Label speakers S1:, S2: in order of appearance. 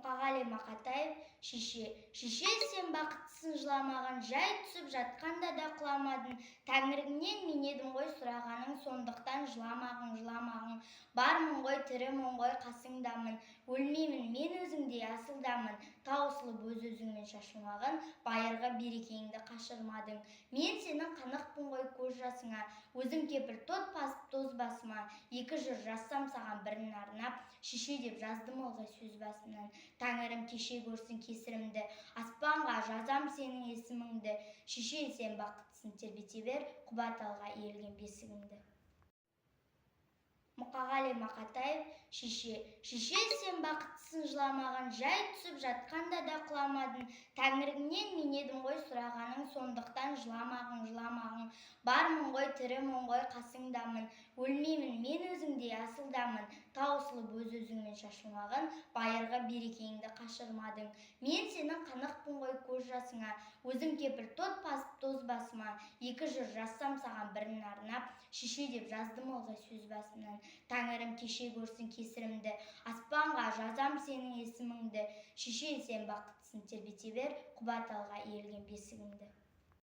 S1: Мұқағали Мақатаев, шеше сен бақыттысың жыламаған, жай түсіп жатқанда да құламадың, тәңіріңнен мен едім ғой сұрағаның, сондықтан жыламағың, бармын ғой, тірімін ғой, қасыңдамын, өлмеймін мен өзіңдей асылдамын, таусылып өз-өзіңмен шашылмағын, байырғы берекеңді қашырмадың. Мен сенің қанықпын ғой көз жасыңа, өзім кепіл тоз басыма, екі жыр жазсам саған бірін арнап, шеше деп жаздым ылғи сөз басымнан. Тәңірім кеше көрсін кесірімді, аспанға жазам сенің есіміңді, шеше сен бақыттысың тербете бер, құба талға иілген бесігіңді. Мұқағали Мақатаев, шеше сен бақыттысың жыламаған, жай түсіп жатқанда да құламадың, тәңіріңнен мен едім ғой сұрағаның, сондықтан жыламағың, бармын ғой, тірімін ғой, қасыңдамын, өлмеймін мен өзіңдей асылдамын, таусылып өз-өзіңмен шашылмағын, байырғы берекеңді қашырмадың. Мен сенің қанықпын ғой көз жасыңа, өзім кепіл тоз басыма, екі жыр жазсам саған бірін арнап, шеше деп жаздым ылғи сөз басымнан. Тәңірім кеше көрсін кесірімді, аспанға жазам сенің есіміңді, шеше сен бақыттысың тербете бер, құба талға иілген бесігіңді.